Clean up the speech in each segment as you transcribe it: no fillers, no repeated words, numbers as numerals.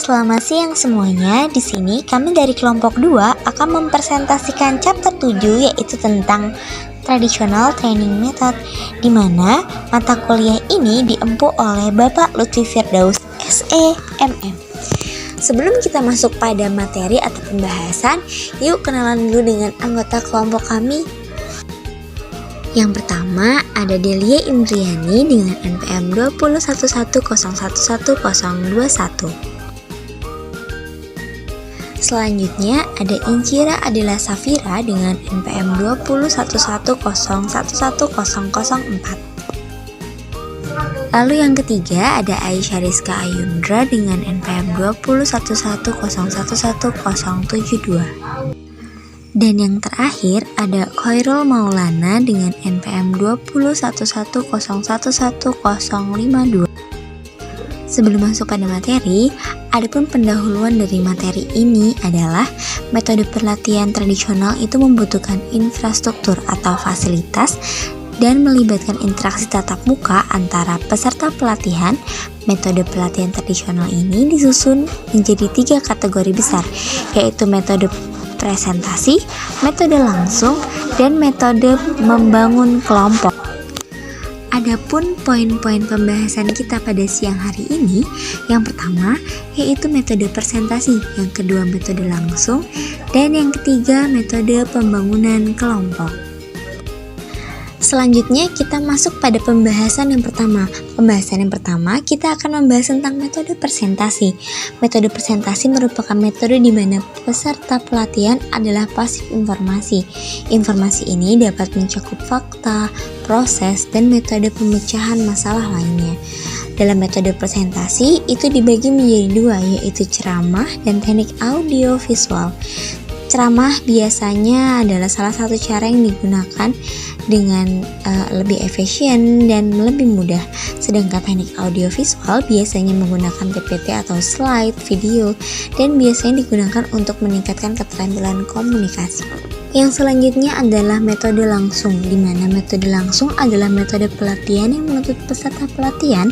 Selamat siang semuanya. Di sini kami dari kelompok 2 akan mempresentasikan chapter 7 yaitu tentang traditional training method, di mana mata kuliah ini diempu oleh Bapak Lutfi Firdaus SEMM. Sebelum kita masuk pada materi atau pembahasan, yuk kenalan dulu dengan anggota kelompok kami. Yang pertama ada Delia Indriani dengan NPM 20110110021. Selanjutnya ada Injira Adela Safira dengan NPM 20110110004. Lalu yang ketiga ada Aisyah Rizka Ayundra dengan NPM 20110110072. Dan yang terakhir ada Khairul Maulana dengan NPM 20110110052. Sebelum masuk pada materi, adapun pendahuluan dari materi ini adalah metode pelatihan tradisional itu membutuhkan infrastruktur atau fasilitas dan melibatkan interaksi tatap muka antara peserta pelatihan. Metode pelatihan tradisional ini disusun menjadi 3 kategori besar, yaitu metode presentasi, metode langsung, dan metode membangun kelompok. Adapun poin-poin pembahasan kita pada siang hari ini, yang pertama yaitu metode presentasi, yang kedua metode langsung, dan yang ketiga metode pembangunan kelompok. Selanjutnya kita masuk pada pembahasan yang pertama. Pembahasan yang pertama kita akan membahas tentang metode presentasi. Metode presentasi merupakan metode di mana peserta pelatihan adalah pasif informasi. Informasi ini dapat mencakup fakta, proses, dan metode pemecahan masalah lainnya. Dalam metode presentasi itu dibagi menjadi 2, yaitu ceramah dan teknik audio visual. Ceramah biasanya adalah salah satu cara yang digunakan dengan lebih efisien dan lebih mudah. Sedangkan teknik audiovisual biasanya menggunakan PPT atau slide video dan biasanya digunakan untuk meningkatkan keterampilan komunikasi. Yang selanjutnya adalah metode langsung, di mana metode langsung adalah metode pelatihan yang menuntut peserta pelatihan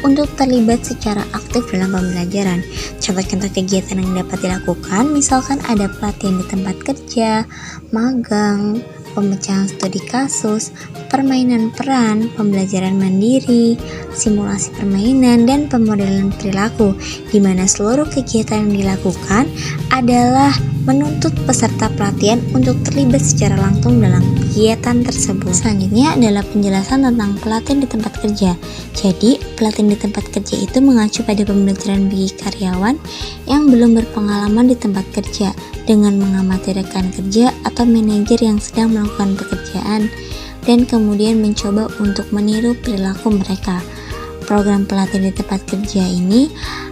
untuk terlibat secara aktif dalam pembelajaran. Contoh-contoh kegiatan yang dapat dilakukan misalkan ada pelatihan di tempat kerja, magang, pemecahan studi kasus, permainan peran, pembelajaran mandiri, simulasi permainan, dan pemodelan perilaku, di mana seluruh kegiatan yang dilakukan adalah menuntut peserta pelatihan untuk terlibat secara langsung dalam kegiatan tersebut. Selanjutnya adalah penjelasan tentang pelatihan di tempat kerja. Jadi, pelatihan di tempat kerja itu mengacu pada pembelajaran bagi karyawan yang belum berpengalaman di tempat kerja dengan mengamati rekan kerja atau manajer yang sedang melakukan pekerjaan dan kemudian mencoba untuk meniru perilaku mereka. Program pelatihan di tempat kerja ini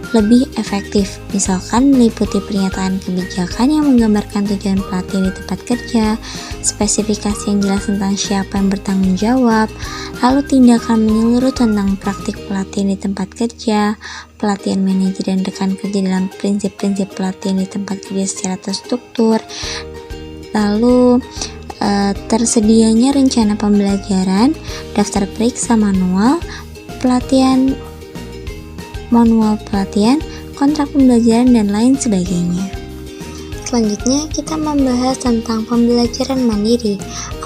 lebih efektif, misalkan meliputi pernyataan kebijakan yang menggambarkan tujuan pelatihan di tempat kerja, spesifikasi yang jelas tentang siapa yang bertanggung jawab, lalu tindakan menyeluruh tentang praktik pelatihan di tempat kerja, pelatihan manajer dan rekan kerja dalam prinsip-prinsip pelatihan di tempat kerja secara terstruktur, lalu tersedianya rencana pembelajaran, daftar periksa manual pelatihan, manual pelatihan, kontrak pembelajaran, dan lain sebagainya. Selanjutnya kita membahas tentang pembelajaran mandiri.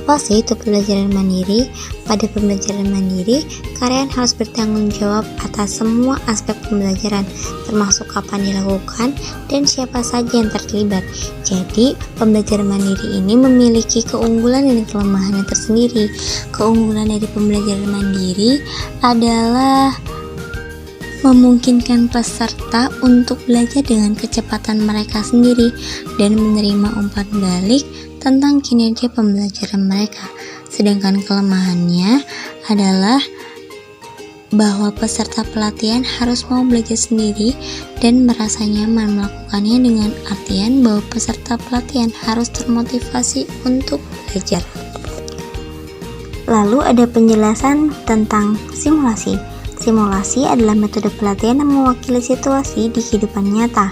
Apa sih itu pembelajaran mandiri? Pada pembelajaran mandiri, karyawan harus bertanggung jawab atas semua aspek pembelajaran, termasuk kapan dilakukan dan siapa saja yang terlibat. Jadi, pembelajaran mandiri ini memiliki keunggulan dan kelemahannya tersendiri. Keunggulan dari pembelajaran mandiri adalah memungkinkan peserta untuk belajar dengan kecepatan mereka sendiri dan menerima umpan balik tentang kinerja pembelajaran mereka. Sedangkan kelemahannya adalah bahwa peserta pelatihan harus mau belajar sendiri dan merasa nyaman melakukannya, dengan artian bahwa peserta pelatihan harus termotivasi untuk belajar. Lalu ada penjelasan tentang simulasi. Simulasi adalah metode pelatihan yang mewakili situasi di kehidupan nyata.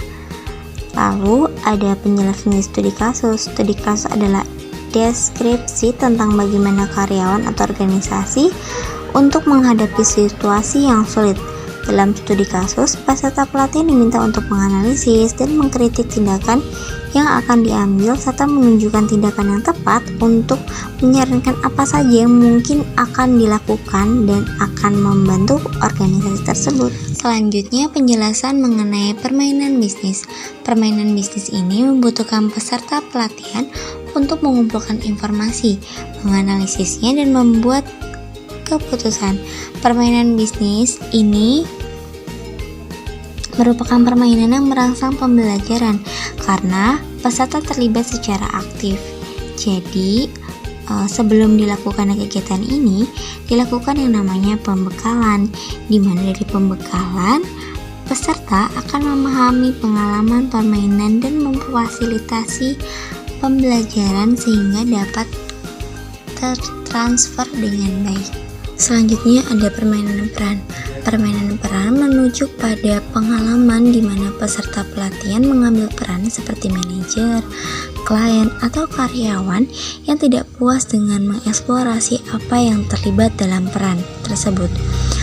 Lalu ada penjelasan studi kasus. Studi kasus adalah deskripsi tentang bagaimana karyawan atau organisasi untuk menghadapi situasi yang sulit. Dalam studi kasus, peserta pelatihan diminta untuk menganalisis dan mengkritik tindakan yang akan diambil serta menunjukkan tindakan yang tepat untuk menyarankan apa saja yang mungkin akan dilakukan dan akan membantu organisasi tersebut. Selanjutnya, penjelasan mengenai permainan bisnis. Permainan bisnis ini membutuhkan peserta pelatihan untuk mengumpulkan informasi, menganalisisnya, dan membuat keputusan. Permainan bisnis ini merupakan permainan yang merangsang pembelajaran karena peserta terlibat secara aktif. Jadi, sebelum dilakukan kegiatan ini, dilakukan yang namanya pembekalan, di mana dari pembekalan peserta akan memahami pengalaman permainan dan memfasilitasi pembelajaran sehingga dapat tertransfer dengan baik. Selanjutnya ada permainan peran. Permainan peran menunjuk pada pengalaman di mana peserta pelatihan mengambil peran seperti manajer, klien, atau karyawan yang tidak puas dengan mengeksplorasi apa yang terlibat dalam peran tersebut.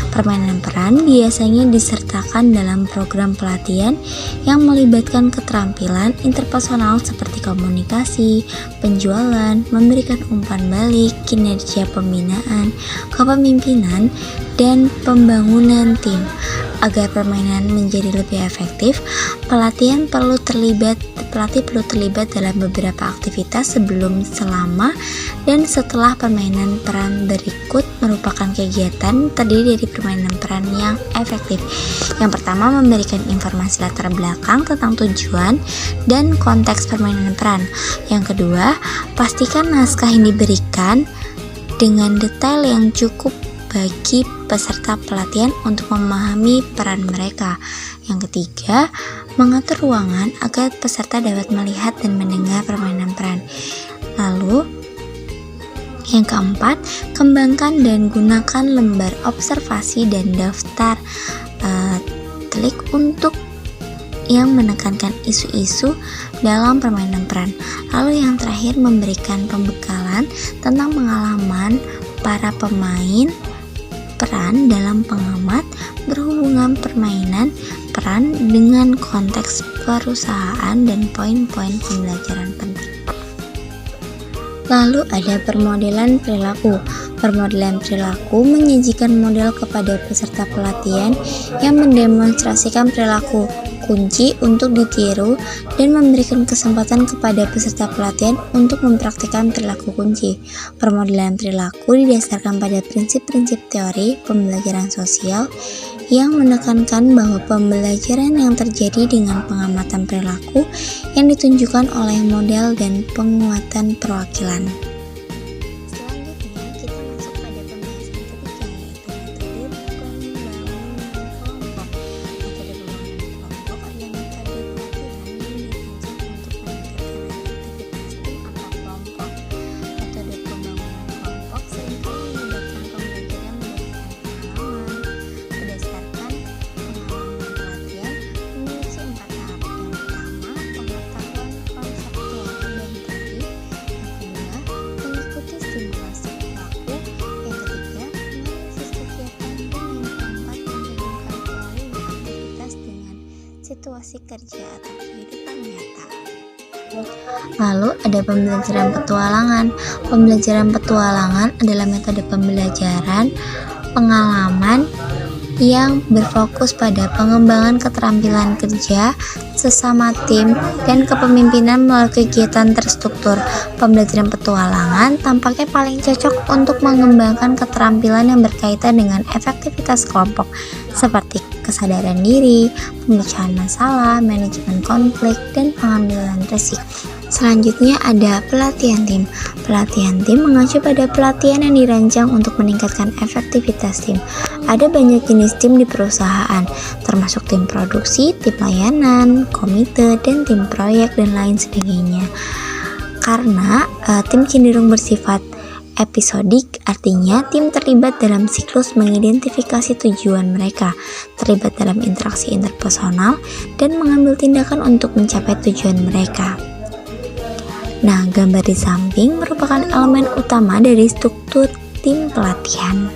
Permainan peran biasanya disertakan dalam program pelatihan yang melibatkan keterampilan interpersonal seperti komunikasi, penjualan, memberikan umpan balik, kinerja pembinaan, kepemimpinan, dan pembangunan tim. Agar permainan menjadi lebih efektif, pelatih perlu terlibat dalam beberapa aktivitas sebelum, selama, dan setelah permainan peran. Berikut merupakan kegiatan terdiri dari permainan peran yang efektif. Yang pertama, memberikan informasi latar belakang tentang tujuan dan konteks permainan peran. Yang kedua, pastikan naskah yang diberikan dengan detail yang cukup bagi peserta pelatihan untuk memahami peran mereka. Yang ketiga, mengatur ruangan agar peserta dapat melihat dan mendengar permainan peran. Lalu, yang keempat, kembangkan dan gunakan lembar observasi dan daftar telik untuk yang menekankan isu-isu dalam permainan peran. Lalu yang terakhir, memberikan pembekalan tentang pengalaman para pemain peran dalam pengamat berhubungan permainan peran dengan konteks perusahaan dan poin-poin pembelajaran penting. Lalu ada permodelan perilaku. Permodelan perilaku menyajikan model kepada peserta pelatihan yang mendemonstrasikan perilaku kunci untuk ditiru dan memberikan kesempatan kepada peserta pelatihan untuk mempraktikkan perilaku kunci. Permodelan perilaku didasarkan pada prinsip-prinsip teori pembelajaran sosial yang menekankan bahwa pembelajaran yang terjadi dengan pengamatan perilaku yang ditunjukkan oleh model dan penguatan perwakilan. Situasi kerja atau kehidupan nyata. Lalu ada pembelajaran petualangan. Pembelajaran petualangan adalah metode pembelajaran pengalaman yang berfokus pada pengembangan keterampilan kerja sesama tim dan kepemimpinan melalui kegiatan terstruktur. Pembelajaran petualangan tampaknya paling cocok untuk mengembangkan keterampilan yang berkaitan dengan efektivitas kelompok seperti kesadaran diri, pemecahan masalah, manajemen konflik, dan pengambilan risiko. Selanjutnya ada pelatihan tim. Pelatihan tim mengacu pada pelatihan yang dirancang untuk meningkatkan efektivitas tim. Ada banyak jenis tim di perusahaan, termasuk tim produksi, tim layanan, komite, dan tim proyek, dan lain sebagainya. Karena tim cenderung bersifat episodik, artinya tim terlibat dalam siklus mengidentifikasi tujuan mereka, terlibat dalam interaksi interpersonal, dan mengambil tindakan untuk mencapai tujuan mereka. Nah, gambar di samping merupakan elemen utama dari struktur tim pelatihan.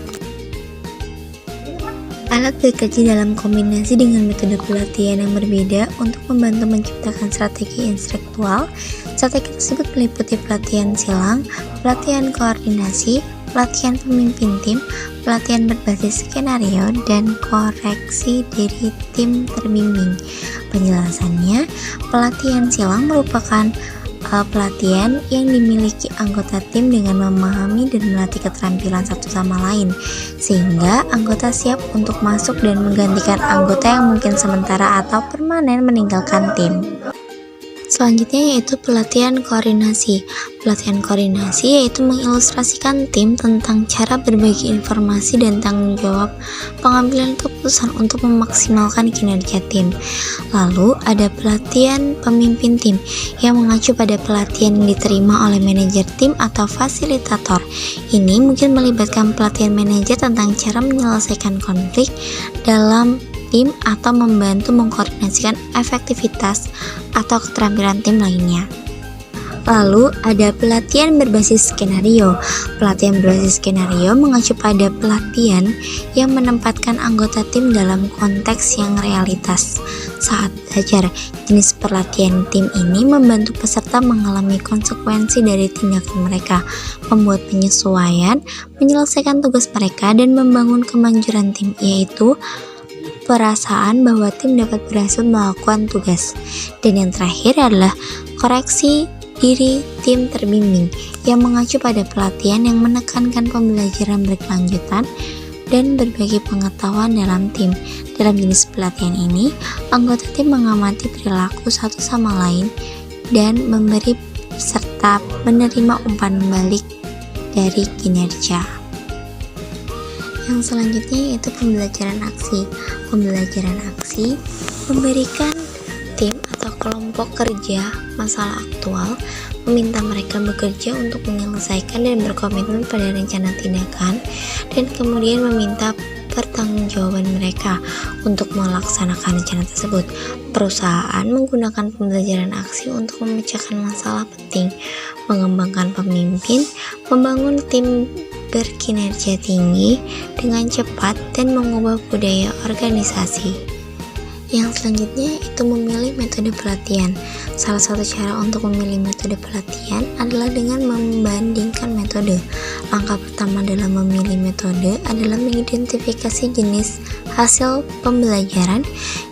Alat bekerja dalam kombinasi dengan metode pelatihan yang berbeda untuk membantu menciptakan strategi instruktural. Strategi tersebut meliputi pelatihan silang, pelatihan koordinasi, pelatihan pemimpin tim, pelatihan berbasis skenario, dan koreksi dari tim terbimbing. Penjelasannya, pelatihan silang merupakan pelatihan yang dimiliki anggota tim dengan memahami dan melatih keterampilan satu sama lain, sehingga anggota siap untuk masuk dan menggantikan anggota yang mungkin sementara atau permanen meninggalkan tim. Selanjutnya yaitu pelatihan koordinasi. Pelatihan koordinasi yaitu mengilustrasikan tim tentang cara berbagi informasi dan tanggung jawab pengambilan keputusan untuk memaksimalkan kinerja tim. Lalu ada pelatihan pemimpin tim yang mengacu pada pelatihan yang diterima oleh manajer tim atau fasilitator. Ini mungkin melibatkan pelatihan manajer tentang cara menyelesaikan konflik dalam tim atau membantu mengkoordinasikan efektivitas atau keterampilan tim lainnya. Lalu ada pelatihan berbasis skenario. Pelatihan berbasis skenario mengacu pada pelatihan yang menempatkan anggota tim dalam konteks yang realitas saat belajar. Jenis pelatihan tim ini membantu peserta mengalami konsekuensi dari tindakan mereka, membuat penyesuaian, menyelesaikan tugas mereka, dan membangun kemanjuran tim, yaitu perasaan bahwa tim dapat berhasil melakukan tugas. Dan yang terakhir adalah koreksi diri tim terbimbing yang mengacu pada pelatihan yang menekankan pembelajaran berkelanjutan dan berbagi pengetahuan dalam tim. Dalam jenis pelatihan ini, anggota tim mengamati perilaku satu sama lain dan memberi serta menerima umpan balik dari kinerja. Yang selanjutnya yaitu pembelajaran aksi. Pembelajaran aksi memberikan tim atau kelompok kerja masalah aktual, meminta mereka bekerja untuk menyelesaikan dan berkomitmen pada rencana tindakan, dan kemudian meminta pertanggungjawaban mereka untuk melaksanakan rencana tersebut. Perusahaan menggunakan pembelajaran aksi untuk memecahkan masalah penting, mengembangkan pemimpin, membangun tim berkinerja tinggi dengan cepat, dan mengubah budaya organisasi. Yang selanjutnya itu memilih metode pelatihan. Salah satu cara untuk memilih metode pelatihan adalah dengan membandingkan metode. Langkah pertama dalam memilih metode adalah mengidentifikasi jenis hasil pembelajaran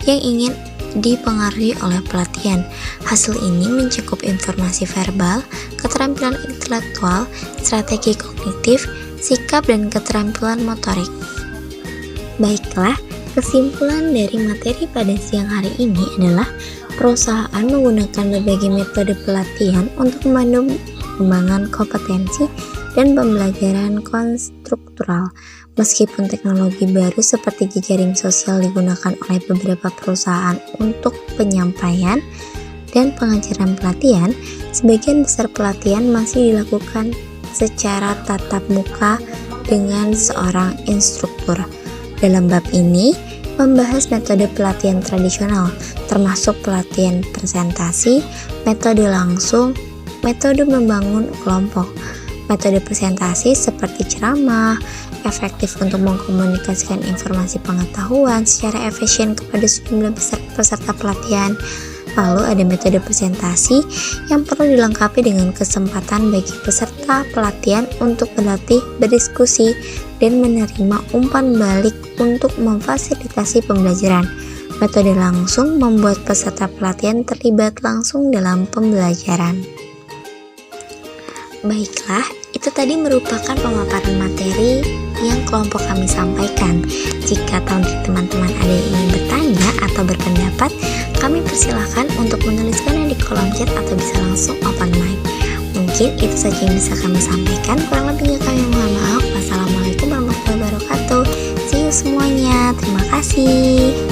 yang ingin dipengaruhi oleh pelatihan. Hasil ini mencakup informasi verbal, keterampilan intelektual, strategi kognitif, sikap, dan keterampilan motorik. Baiklah, kesimpulan dari materi pada siang hari ini adalah perusahaan menggunakan berbagai metode pelatihan untuk membantu pengembangan kompetensi dan pembelajaran konstruktural. Meskipun teknologi baru seperti jejaring sosial digunakan oleh beberapa perusahaan untuk penyampaian dan pengajaran pelatihan, sebagian besar pelatihan masih dilakukan secara tatap muka dengan seorang instruktur. Dalam bab ini membahas metode pelatihan tradisional, termasuk pelatihan presentasi, metode langsung, metode membangun kelompok. Metode presentasi seperti ceramah, efektif untuk mengkomunikasikan informasi pengetahuan secara efisien kepada sejumlah besar peserta pelatihan. Lalu ada metode presentasi yang perlu dilengkapi dengan kesempatan bagi peserta pelatihan untuk berlatih, berdiskusi, dan menerima umpan balik untuk memfasilitasi pembelajaran. Metode langsung membuat peserta pelatihan terlibat langsung dalam pembelajaran. Baiklah, itu tadi merupakan pemaparan materi yang kelompok kami sampaikan. Jika teman-teman ada yang ingin bertanya atau berpendapat, kami persilahkan untuk menuliskannya di kolom chat atau bisa langsung open mic. Mungkin itu saja yang bisa kami sampaikan. Kurang lebihnya kami mohon maaf. Wassalamualaikum warahmatullahi wabarakatuh. See you semuanya. Terima kasih.